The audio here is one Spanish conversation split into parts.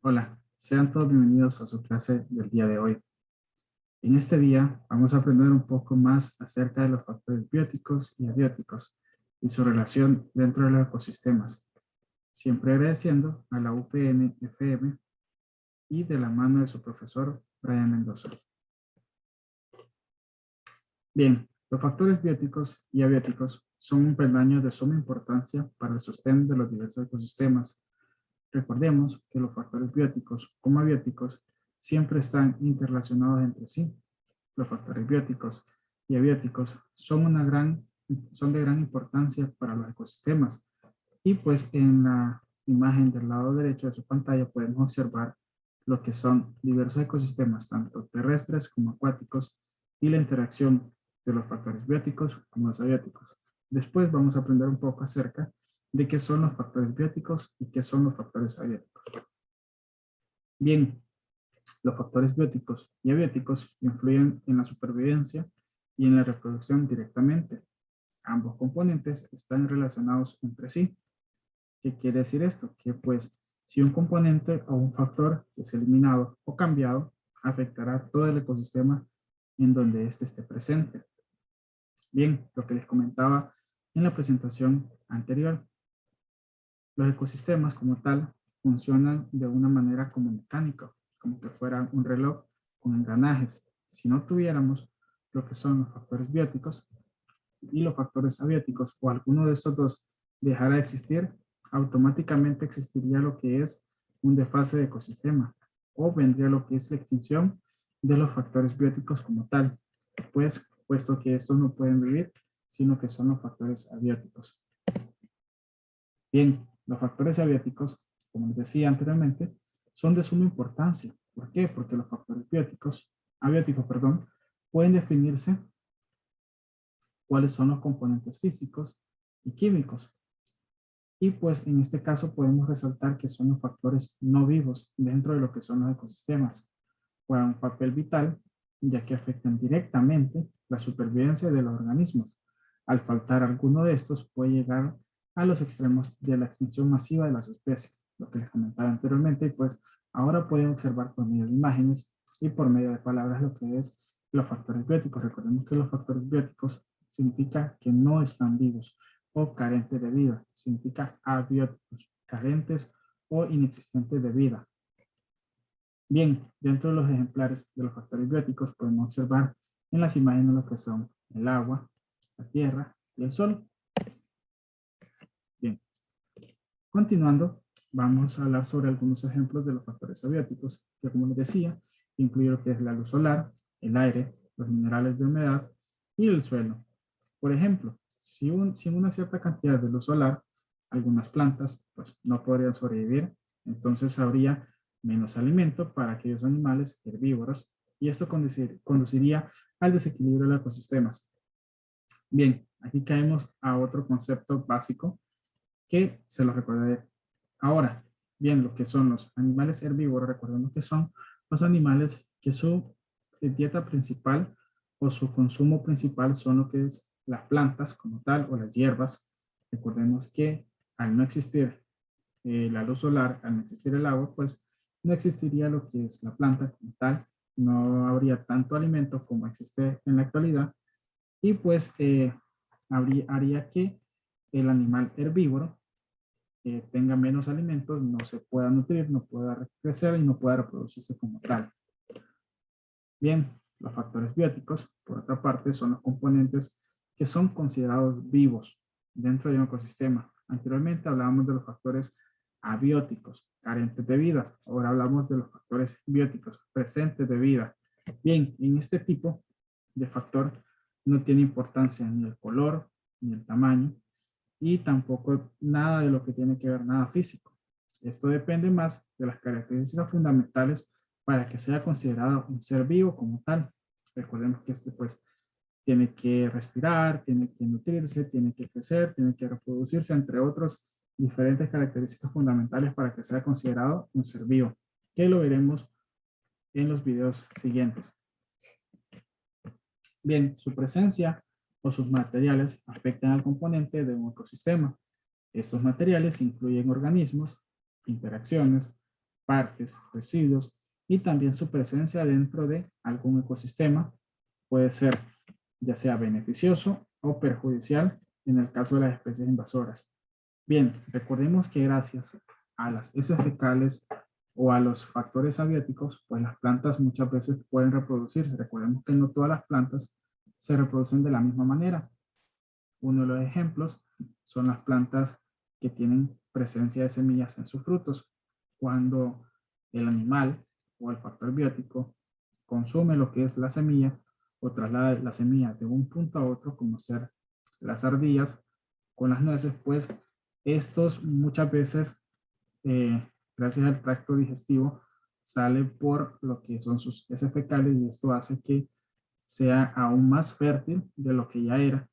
Hola, sean todos bienvenidos a su clase del día de hoy. En este día vamos a aprender un poco más acerca de los factores bióticos y abióticos y su relación dentro de los ecosistemas, siempre agradeciendo a la UPN FM y de la mano de su profesor Brian Mendoza. Bien, los factores bióticos y abióticos son un peldaño de suma importancia para el sostén de los diversos ecosistemas. Recordemos que los factores bióticos como abióticos siempre están interrelacionados entre sí. Los factores bióticos y abióticos son de gran importancia para los ecosistemas. Y pues en la imagen del lado derecho de su pantalla podemos observar lo que son diversos ecosistemas, tanto terrestres como acuáticos, y la interacción de los factores bióticos como los abióticos. Después vamos a aprender un poco acerca de qué son los factores bióticos y qué son los factores abióticos. Bien, los factores bióticos y abióticos influyen en la supervivencia y en la reproducción directamente. Ambos componentes están relacionados entre sí. ¿Qué quiere decir esto? Que pues si un componente o un factor es eliminado o cambiado, afectará todo el ecosistema en donde éste esté presente. Bien, lo que les comentaba en la presentación anterior, los ecosistemas como tal funcionan de una manera como mecánica, como que fuera un reloj con engranajes. Si no tuviéramos lo que son los factores bióticos y los factores abióticos, o alguno de estos dos dejara de existir, automáticamente existiría lo que es un desfase de ecosistema, o vendría lo que es la extinción de los factores bióticos como tal, pues puesto que estos no pueden vivir, sino que son los factores abióticos. Bien, los factores abióticos, como les decía anteriormente, son de suma importancia. ¿Por qué? Porque los factores abióticos, pueden definirse cuáles son los componentes físicos y químicos. Y pues en este caso podemos resaltar que son los factores no vivos dentro de lo que son los ecosistemas. Juegan un papel vital ya que afectan directamente la supervivencia de los organismos. Al faltar alguno de estos puede llegar a los extremos de la extinción masiva de las especies, lo que les comentaba anteriormente, y pues ahora pueden observar por medio de imágenes y por medio de palabras lo que es los factores bióticos. Recordemos que los factores bióticos significa que no están vivos o carentes de vida, significa abióticos, carentes o inexistentes de vida. Bien, dentro de los ejemplares de los factores bióticos podemos observar en las imágenes lo que son el agua, la tierra y el sol. Bien, continuando, vamos a hablar sobre algunos ejemplos de los factores abióticos, que como les decía, incluye lo que es la luz solar, el aire, los minerales de humedad y el suelo. Por ejemplo, sin una cierta cantidad de luz solar, algunas plantas pues, no podrían sobrevivir, entonces habría menos alimento para aquellos animales herbívoros y esto conduciría al desequilibrio de los ecosistemas. Bien, aquí caemos a otro concepto básico que se lo recordaré ahora. Bien, lo que son los animales herbívoros, recordemos que son los animales que su dieta principal o su consumo principal son lo que es las plantas como tal o las hierbas. Recordemos que al no existir la luz solar, al no existir el agua, pues no existiría lo que es la planta como tal, no habría tanto alimento como existe en la actualidad y pues haría que el animal herbívoro tenga menos alimentos, no se pueda nutrir, no pueda crecer y no pueda reproducirse como tal. Bien, los factores bióticos, por otra parte, son los componentes que son considerados vivos dentro de un ecosistema. Anteriormente hablábamos de los factores abióticos, carentes de vida. Ahora hablamos de los factores bióticos, presentes de vida. Bien, en este tipo de factor no tiene importancia ni el color, ni el tamaño, y tampoco nada de lo que tiene que ver nada físico. Esto depende más de las características fundamentales para que sea considerado un ser vivo como tal. Recordemos que este pues tiene que respirar, tiene que nutrirse, tiene que crecer, tiene que reproducirse, entre otros diferentes características fundamentales para que sea considerado un ser vivo, que lo veremos en los videos siguientes. Bien, su presencia o sus materiales afectan al componente de un ecosistema. Estos materiales incluyen organismos, interacciones, partes, residuos y también su presencia dentro de algún ecosistema puede ser ya sea beneficioso o perjudicial en el caso de las especies invasoras. Bien, recordemos que gracias a las heces fecales o a los factores abióticos, pues las plantas muchas veces pueden reproducirse. Recordemos que no todas las plantas se reproducen de la misma manera. Uno de los ejemplos son las plantas que tienen presencia de semillas en sus frutos. Cuando el animal o el factor biótico consume lo que es la semilla o traslada la semilla de un punto a otro, como ser las ardillas con las nueces, pues estos muchas veces, gracias al tracto digestivo, sale por lo que son sus heces fecales y esto hace que sea aún más fértil de lo que ya era.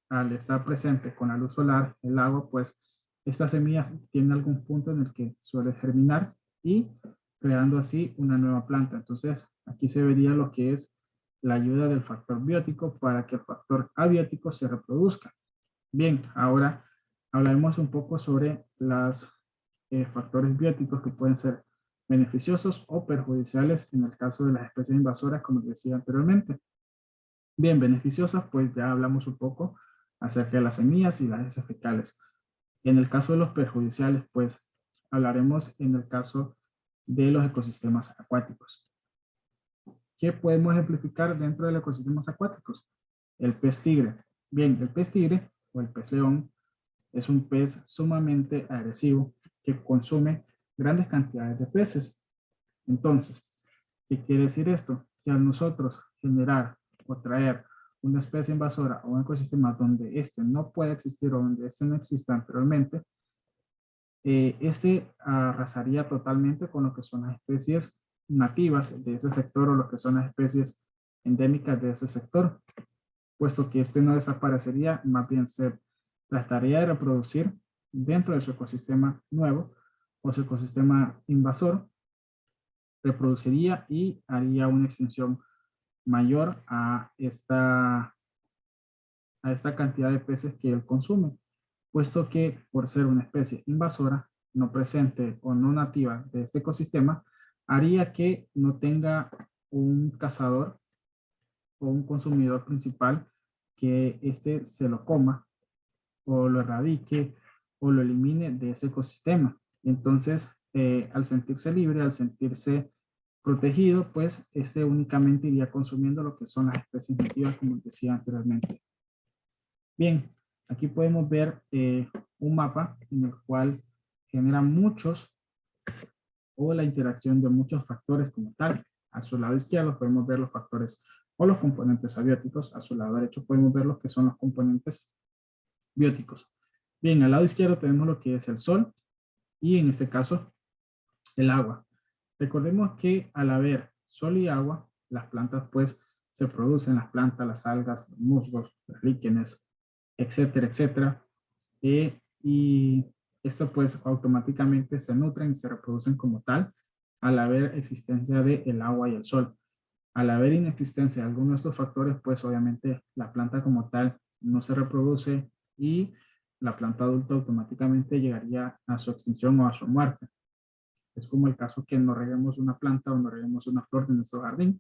Al estar presente con la luz solar, el agua, pues esta semilla tiene algún punto en el que suele germinar y creando así una nueva planta. Entonces, aquí se vería lo que es la ayuda del factor biótico para que el factor abiótico se reproduzca. Bien, ahora hablaremos un poco sobre los factores bióticos que pueden ser beneficiosos o perjudiciales en el caso de las especies invasoras, como decía anteriormente. Bien, beneficiosas, pues ya hablamos un poco acerca de las semillas y las heces fecales. En el caso de los perjudiciales, pues hablaremos en el caso de los ecosistemas acuáticos. ¿Qué podemos ejemplificar dentro de los ecosistemas acuáticos? El pez tigre. Bien, el pez tigre o el pez león es un pez sumamente agresivo que consume grandes cantidades de peces. Entonces, ¿qué quiere decir esto? Que al nosotros generar o traer una especie invasora o un ecosistema donde este no puede existir o donde este no exista anteriormente, este arrasaría totalmente con lo que son las especies nativas de ese sector o lo que son las especies endémicas de ese sector, puesto que este no desaparecería, más bien se trataría de reproducir dentro de su ecosistema nuevo o su ecosistema invasor, reproduciría y haría una extinción mayor a esta cantidad de peces que él consume, puesto que por ser una especie invasora, no presente o no nativa de este ecosistema, haría que no tenga un cazador o un consumidor principal que éste se lo coma o lo erradique o lo elimine de ese ecosistema. Entonces, al sentirse libre, al sentirse protegido, pues este únicamente iría consumiendo lo que son las especies nativas, como decía anteriormente. Bien, aquí podemos ver un mapa en el cual genera muchos o la interacción de muchos factores como tal. A su lado izquierdo podemos ver los factores o los componentes abióticos. A su lado derecho podemos ver los que son los componentes bióticos. Bien, al lado izquierdo tenemos lo que es el sol y en este caso el agua. Recordemos que al haber sol y agua, las plantas pues se producen, las plantas, las algas, los musgos, los líquenes, etcétera, etcétera. Y esto pues automáticamente se nutren y se reproducen como tal al haber existencia del agua y el sol. Al haber inexistencia de alguno de estos factores, pues obviamente la planta como tal no se reproduce y la planta adulta automáticamente llegaría a su extinción o a su muerte. Es como el caso que no reguemos una planta o no reguemos una flor de nuestro jardín.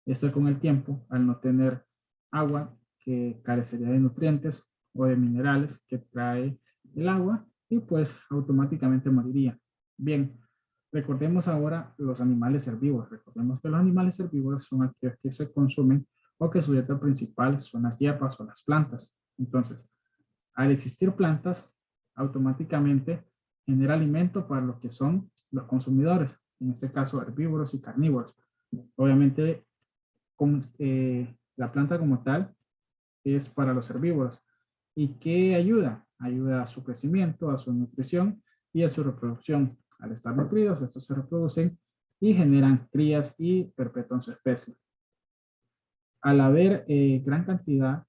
Este con el tiempo, al no tener agua, que carecería de nutrientes o de minerales que trae el agua y pues automáticamente moriría. Bien, recordemos ahora los animales herbívoros. Recordemos que los animales herbívoros son aquellos que se consumen o que su dieta principal son las hierbas o las plantas. Entonces, al existir plantas, automáticamente genera alimento para lo que son los consumidores, en este caso herbívoros y carnívoros. Obviamente, la planta como tal es para los herbívoros. ¿Y qué ayuda? Ayuda a su crecimiento, a su nutrición y a su reproducción. Al estar nutridos, estos se reproducen y generan crías y perpetúan su especie. Al haber gran cantidad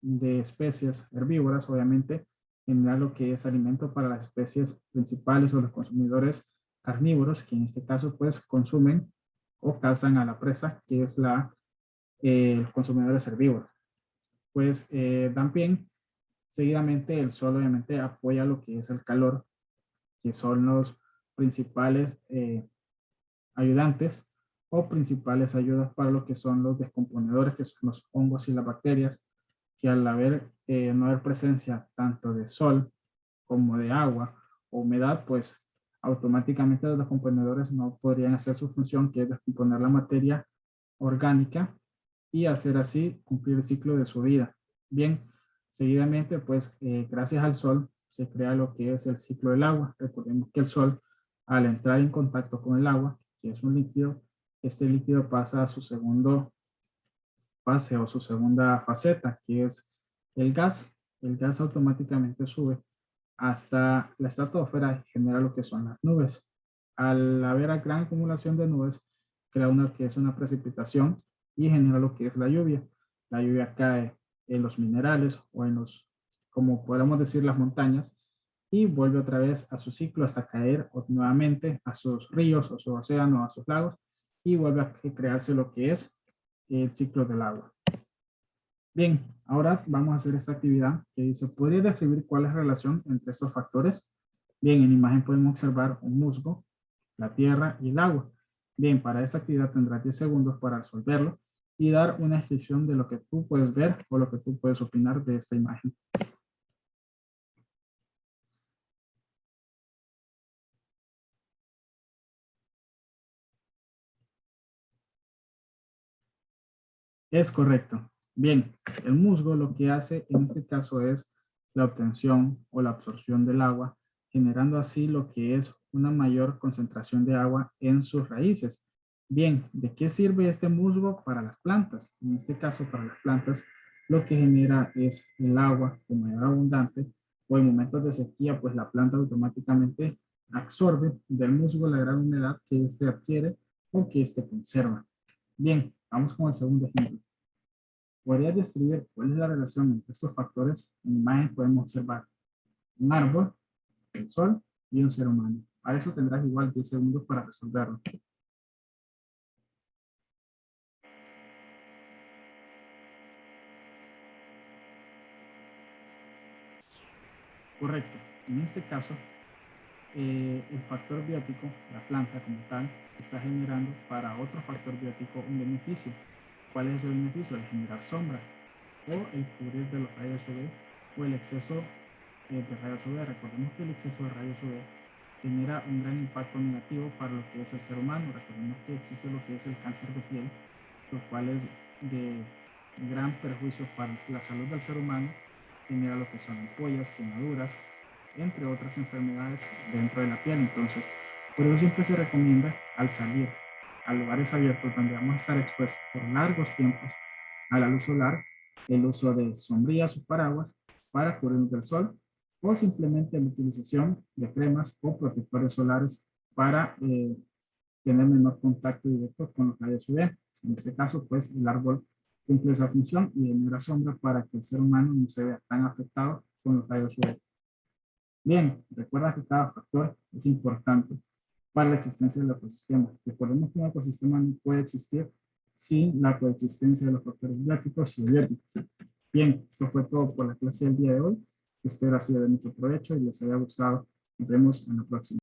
de especies herbívoras, obviamente genera lo que es alimento para las especies principales o los consumidores carnívoros, que en este caso pues consumen o cazan a la presa, que es los consumidores herbívoros. Pues también seguidamente el sol obviamente apoya lo que es el calor, que son los principales ayudantes o principales ayudas para lo que son los descomponedores, que son los hongos y las bacterias, que al no haber presencia tanto de sol como de agua o humedad, pues automáticamente los descomponedores no podrían hacer su función, que es descomponer la materia orgánica y hacer así cumplir el ciclo de su vida. Bien, seguidamente, pues gracias al sol se crea lo que es el ciclo del agua. Recordemos que el sol, al entrar en contacto con el agua, que es un líquido, este líquido pasa a su segundo fase o su segunda faceta, que es el gas. El gas automáticamente sube hasta la estratosfera y genera lo que son las nubes. Al haber gran acumulación de nubes, crea una que es una precipitación y genera lo que es la lluvia. La lluvia cae en los minerales o en los, como podemos decir, las montañas, y vuelve otra vez a su ciclo hasta caer nuevamente a sus ríos, a su océano, a sus lagos, y vuelve a crearse lo que es el ciclo del agua. Bien, ahora vamos a hacer esta actividad que dice, ¿podría describir cuál es la relación entre estos factores? Bien, en la imagen podemos observar un musgo, la tierra y el agua. Bien, para esta actividad tendrás 10 segundos para resolverlo y dar una descripción de lo que tú puedes ver o lo que tú puedes opinar de esta imagen. Es correcto. Bien, el musgo lo que hace en este caso es la obtención o la absorción del agua, generando así lo que es una mayor concentración de agua en sus raíces. Bien, ¿de qué sirve este musgo para las plantas? En este caso, para las plantas, lo que genera es el agua de mayor abundante, o en momentos de sequía, pues la planta automáticamente absorbe del musgo la gran humedad que éste adquiere o que éste conserva. Bien, vamos con el segundo ejemplo. ¿Podrías describir cuál es la relación entre estos factores? En la imagen podemos observar un árbol, el sol y un ser humano. Para eso tendrás igual 10 segundos para resolverlo. Correcto. En este caso, el factor biótico, la planta como tal, está generando para otro factor biótico un beneficio. ¿Cuál es ese beneficio? El generar sombra o el cubrir de los rayos UV o el exceso de rayos UV. Recordemos que el exceso de rayos UV genera un gran impacto negativo para lo que es el ser humano. Recordemos que existe lo que es el cáncer de piel, lo cual es de gran perjuicio para la salud del ser humano, genera lo que son ampollas, quemaduras, entre otras enfermedades dentro de la piel. Entonces, por eso siempre se recomienda al salir a lugares abiertos donde vamos a estar expuestos por largos tiempos a la luz solar, el uso de sombrillas o paraguas para cubrirnos del sol, o simplemente la utilización de cremas o protectores solares para tener menor contacto directo con los rayos UV. En este caso, pues el árbol cumple esa función y genera sombra para que el ser humano no se vea tan afectado con los rayos UV. Bien, recuerda que cada factor es importante para la existencia del ecosistema. Recordemos que un ecosistema no puede existir sin la coexistencia de los factores bióticos y abióticos. Bien, esto fue todo por la clase del día de hoy. Espero ha sido de mucho provecho y les haya gustado. Nos vemos en la próxima.